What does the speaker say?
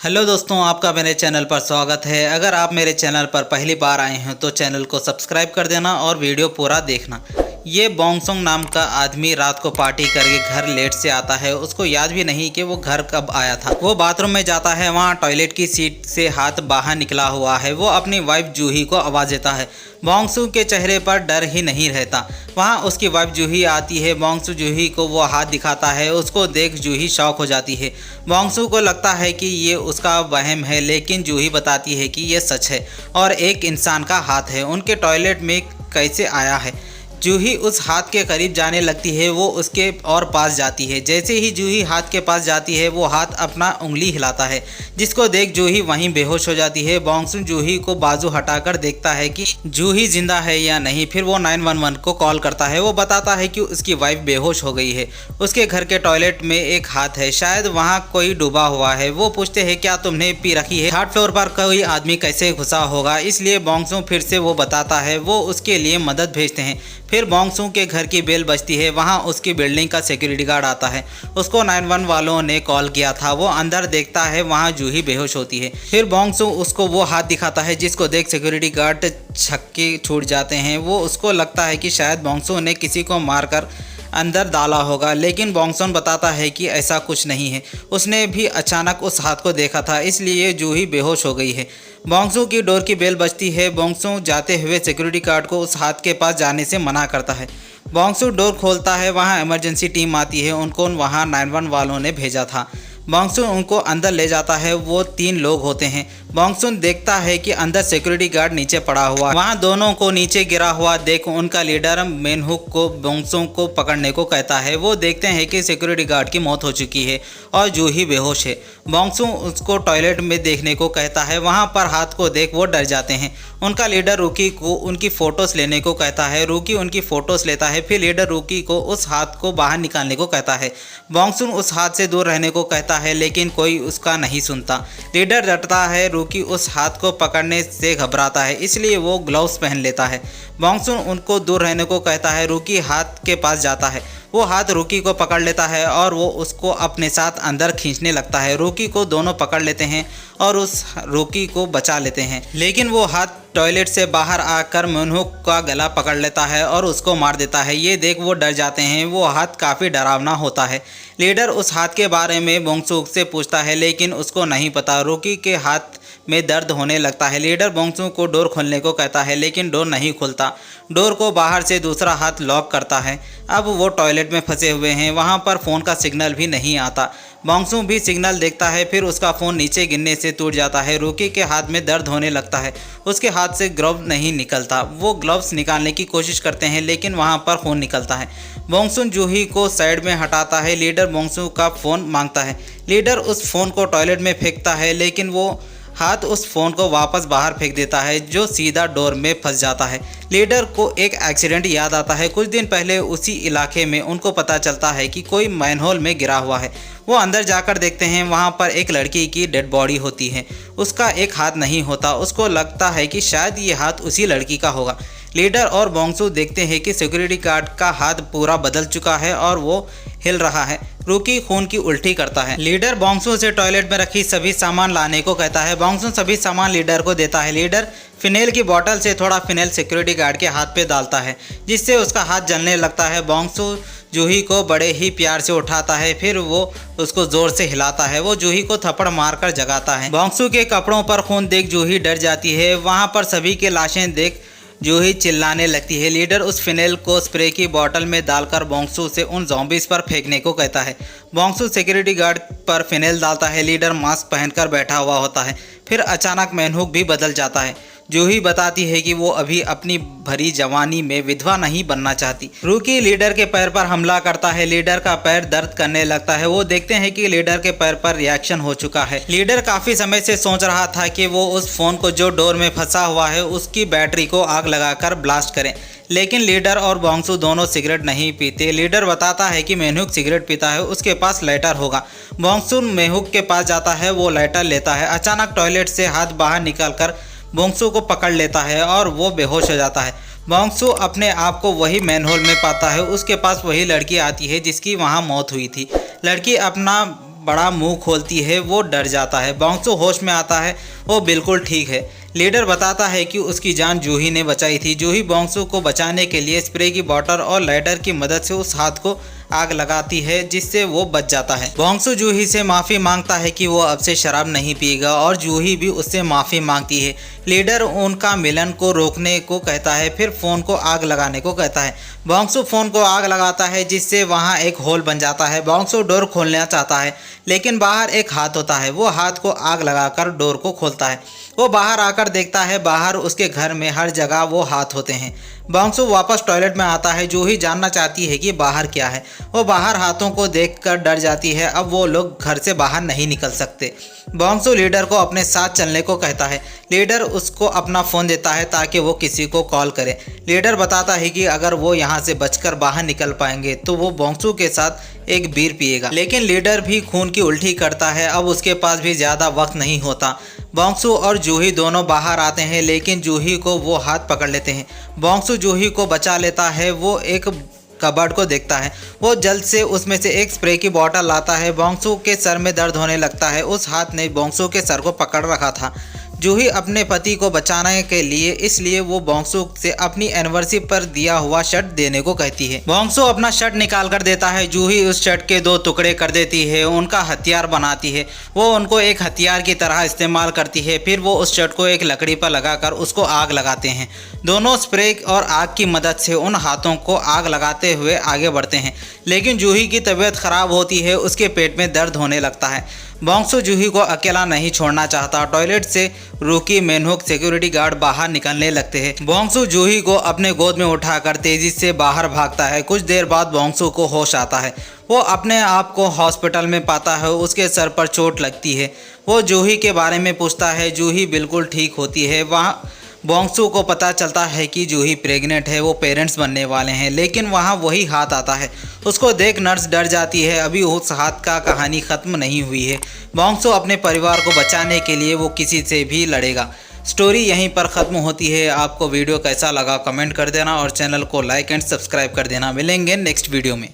Hello दोस्तों, आपका मेरे चैनल पर स्वागत है। अगर आप मेरे चैनल पर पहली बार आए हैं तो चैनल को सब्सक्राइब कर देना और वीडियो पूरा देखना। ये बोंगसोंग नाम का आदमी रात को पार्टी करके घर लेट से आता है। उसको याद भी नहीं कि वो घर कब आया था। वो बाथरूम में जाता है, वहाँ टॉयलेट की सीट से हाथ बाहर निकला हुआ है। वो अपनी वाइफ जूही को आवाज़ देता है। बोंगसू के चेहरे पर डर ही नहीं रहता। वहाँ उसकी वाइफ जूही आती है। बोंगसू जूही को वो हाथ दिखाता है। उसको देख जूही शॉक हो जाती है। बोंगसू को लगता है कि ये उसका वहम है, लेकिन जूही बताती है कि ये सच है और एक इंसान का हाथ है। उनके टॉयलेट में कैसे आया है? जूही उस हाथ के करीब जाने लगती है। वो उसके और पास जाती है। जैसे ही जूही हाथ के पास जाती है, वो हाथ अपना उंगली हिलाता है, जिसको देख जूही वहीं बेहोश हो जाती है। बोंगसू जूही को बाजू हटाकर देखता है कि जूही जिंदा है या नहीं। फिर वो 911 को कॉल करता है। वो बताता है कि उसकी वाइफ बेहोश हो गई है। उसके घर के टॉयलेट में एक हाथ है, शायद वहाँ कोई डूबा हुआ है। वो पूछते हैं क्या तुमने पी रखी है? थर्ड फ्लोर पर कोई आदमी कैसे घुसा होगा? इसलिए बोंगसू फिर से वो बताता है। वो उसके लिए मदद भेजते हैं। फिर बोंगसू के घर की बेल बजती है। वहाँ उसकी बिल्डिंग का सिक्योरिटी गार्ड आता है। उसको 911 वालों ने कॉल किया था। वो अंदर देखता है, वहाँ जूही बेहोश होती है। फिर बोंगसू उसको वो हाथ दिखाता है, जिसको देख सिक्योरिटी गार्ड छक्के छूट जाते हैं। वो उसको लगता है कि शायद बोंगसू ने किसी को मारकर अंदर डाला होगा, लेकिन बोंगसोन बताता है कि ऐसा कुछ नहीं है। उसने भी अचानक उस हाथ को देखा था, इसलिए जूही बेहोश हो गई है। बोंगसू की डोर की बेल बजती है। बोंगसू जाते हुए सिक्योरिटी गार्ड को उस हाथ के पास जाने से मना करता है। बोंगसू डोर खोलता है। वहाँ इमरजेंसी टीम आती है। उनको वहाँ 911 वालों ने भेजा था। बोंगसू उनको अंदर ले जाता है। वो 3 लोग होते हैं। बोंगसू देखता है कि अंदर सिक्योरिटी गार्ड नीचे पड़ा हुआ। वहाँ दोनों को नीचे गिरा हुआ देख उनका लीडर मेनहुक को बोंगसू को पकड़ने को कहता है। वो देखते हैं कि सिक्योरिटी गार्ड की मौत हो चुकी है और जूही बेहोश है। बोंगसू उसको टॉयलेट में देखने को कहता है। वहाँ पर हाथ को देख वो डर जाते हैं। उनका लीडर रूकी को उनकी फ़ोटोज़ लेने को कहता है। रूकी उनकी फ़ोटोज़ लेता है। फिर लीडर रूकी को उस हाथ को बाहर निकालने को कहता है। बोंगसू उस हाथ से दूर रहने को कहता है, लेकिन कोई उसका नहीं सुनता। लीडर डरता है। रूकी उस हाथ को पकड़ने से घबराता है, इसलिए वो ग्लव्स पहन लेता है। बोंगसू उनको दूर रहने को कहता है। रूकी हाथ के पास जाता है। वो हाथ रूकी को पकड़ लेता है और वो उसको अपने साथ अंदर खींचने लगता है। रूकी को दोनों पकड़ लेते हैं और उस रूकी को बचा लेते हैं, लेकिन वो हाथ टॉयलेट से बाहर आकर मेनहुक का गला पकड़ लेता है और उसको मार देता है। ये देख वो डर जाते हैं। वो हाथ काफ़ी डरावना होता है। लीडर उस हाथ के बारे में बोंगसू से पूछता है, लेकिन उसको नहीं पता। रूकी के हाथ में दर्द होने लगता है। लीडर बोंगसू को डोर खोलने को कहता है, लेकिन डोर नहीं खुलता। डोर को बाहर से दूसरा हाथ लॉक करता है। अब वो टॉयलेट में फंसे हुए हैं। वहाँ पर फ़ोन का सिग्नल भी नहीं आता। बोंगसू भी सिग्नल देखता है। फिर उसका फ़ोन नीचे गिरने से टूट जाता है। रूकी के हाथ में दर्द होने लगता है। उसके हाथ से ग्लव्स नहीं निकलता। वो ग्लव्स निकालने की कोशिश करते हैं, लेकिन वहाँ पर खून निकलता है। बोंगसू जूही को साइड में हटाता है। लीडर बोंगसू का फ़ोन मांगता है। लीडर उस फ़ोन को टॉयलेट में फेंकता है, लेकिन वो हाथ उस फ़ोन को वापस बाहर फेंक देता है, जो सीधा डोर में फंस जाता है। लीडर को एक एक्सीडेंट याद आता है। कुछ दिन पहले उसी इलाके में उनको पता चलता है कि कोई मैनहोल में गिरा हुआ है। वो अंदर जाकर देखते हैं। वहाँ पर एक लड़की की डेड बॉडी होती है। उसका एक हाथ नहीं होता। उसको लगता है कि शायद ये हाथ उसी लड़की का होगा। लीडर और बोंगसू देखते हैं कि सिक्योरिटी गार्ड का हाथ पूरा बदल चुका है और वो हिल रहा है। रूकी खून की उल्टी करता है। लीडर बोंगसू से टॉयलेट में रखी सभी सामान लाने को कहता है। बोंगसू सभी सामान लीडर को देता है। लीडर फिनेल की बोतल से थोड़ा फिनेल सिक्योरिटी गार्ड के हाथ पे डालता है, जिससे उसका हाथ जलने लगता है। बोंगसू जूही को बड़े ही प्यार से उठाता है। फिर वो उसको जोर से हिलाता है। वो जूही को थप्पड़ मारकर जगाता है। बोंगसू के कपड़ों पर खून देख जूही डर जाती है। वहाँ पर सभी के लाशें देख जूही चिल्लाने लगती है। लीडर उस फिनेल को स्प्रे की बोतल में डालकर बोंगसू से उन ज़ॉम्बीज़ पर फेंकने को कहता है। बोंगसू सिक्योरिटी गार्ड पर फिनेल डालता है। लीडर मास्क पहनकर बैठा हुआ होता है। फिर अचानक मेनहुक भी बदल जाता है। जूही बताती है कि वो अभी अपनी भरी जवानी में विधवा नहीं बनना चाहती। रूकी लीडर के पैर पर हमला करता है। लीडर का पैर दर्द करने लगता है। वो देखते हैं कि लीडर के पैर पर रिएक्शन हो चुका है। लीडर काफ़ी समय से सोच रहा था कि वो उस फ़ोन को जो डोर में फंसा हुआ है उसकी बैटरी को आग लगाकर ब्लास्ट करें, लेकिन लीडर और बोंगसू दोनों सिगरेट नहीं पीते। लीडर बताता है कि मेनहुक सिगरेट पीता है, उसके पास लाइटर होगा। बोंगसू मेनहुक के पास जाता है। वो लाइटर लेता है। अचानक टॉयलेट से हाथ बाहर निकालकर बोंगसू को पकड़ लेता है और वो बेहोश हो जाता है। बोंगसू अपने आप को वही मैनहोल में पाता है। उसके पास वही लड़की आती है जिसकी वहाँ मौत हुई थी। लड़की अपना बड़ा मुंह खोलती है वो डर जाता है। बोंगसू होश में आता है, वो बिल्कुल ठीक है। लीडर बताता है कि उसकी जान जूही ने बचाई थी। जूही बोंगसू को बचाने के लिए स्प्रे की बॉटल और लाइटर की मदद से उस हाथ को आग लगाती है, जिससे वो बच जाता है। बोंगसू जूही से माफ़ी मांगता है कि वो अब से शराब नहीं पिएगा और जूही भी उससे माफ़ी मांगती है। लीडर उनका मिलन को रोकने को कहता है, फिर फ़ोन को आग लगाने को कहता है। बोंगसू फ़ोन को आग लगाता है, जिससे वहाँ एक होल बन जाता है। बोंगसू डोर खोलना चाहता है, लेकिन बाहर एक हाथ होता है। वो हाथ को आग लगाकर डोर को खोलता है। वो बाहर आकर देखता है, बाहर उसके घर में हर जगह वो हाथ होते हैं। बोंगसू वापस टॉयलेट में आता है। जूही जानना चाहती है कि बाहर क्या है। वो बाहर हाथों को देखकर डर जाती है। अब वो लोग घर से बाहर नहीं निकल सकते। बोंगसू लीडर को अपने साथ चलने को कहता है। लीडर उसको अपना फ़ोन देता है ताकि वो किसी को कॉल करे। लीडर बताता है कि अगर वो यहाँ से बचकर बाहर निकल पाएंगे तो वो बोंगसू के साथ एक बीयर पिएगा। लेकिन लीडर भी खून की उल्टी करता है। अब उसके पास भी ज़्यादा वक्त नहीं होता। बोंगसू और जूही दोनों बाहर आते हैं, लेकिन जूही को वो हाथ पकड़ लेते हैं। बोंगसू जूही को बचा लेता है। वो एक कबर्ड को देखता है। वो जल्द से उसमें से एक स्प्रे की बोतल लाता है। बोंगसू के सर में दर्द होने लगता है। उस हाथ ने बोंगसू के सर को पकड़ रखा था। जूही अपने पति को बचाने के लिए इसलिए वो बोंगसू से अपनी एनिवर्सरी पर दिया हुआ शर्ट देने को कहती है। बोंगसू अपना शर्ट निकाल कर देता है। जूही उस शर्ट के 2 टुकड़े कर देती है, उनका हथियार बनाती है। वो उनको एक हथियार की तरह इस्तेमाल करती है। फिर वो उस शर्ट को एक लकड़ी पर लगाकर उसको आग लगाते हैं। दोनों स्प्रे और आग की मदद से उन हाथों को आग लगाते हुए आगे बढ़ते हैं, लेकिन जूही की तबीयत खराब होती है। उसके पेट में दर्द होने लगता है। बोंगसू जूही को अकेला नहीं छोड़ना चाहता। टॉयलेट से रूकी मेनहुक सिक्योरिटी गार्ड बाहर निकलने लगते हैं। बोंगसू जूही को अपने गोद में उठाकर तेजी से बाहर भागता है। कुछ देर बाद बोंगसू को होश आता है। वो अपने आप को हॉस्पिटल में पाता है। उसके सर पर चोट लगती है। वो जूही के बारे में पूछता है। जूही बिल्कुल ठीक होती है। वहाँ बोंगसू को पता चलता है कि जूही प्रेग्नेंट है, वो पेरेंट्स बनने वाले हैं, लेकिन वहाँ वही हाथ आता है। उसको देख नर्स डर जाती है। अभी उस हाथ का कहानी ख़त्म नहीं हुई है। बोंगसू अपने परिवार को बचाने के लिए वो किसी से भी लड़ेगा। स्टोरी यहीं पर ख़त्म होती है। आपको वीडियो कैसा लगा कमेंट कर देना और चैनल को लाइक एंड सब्सक्राइब कर देना। मिलेंगे नेक्स्ट वीडियो में।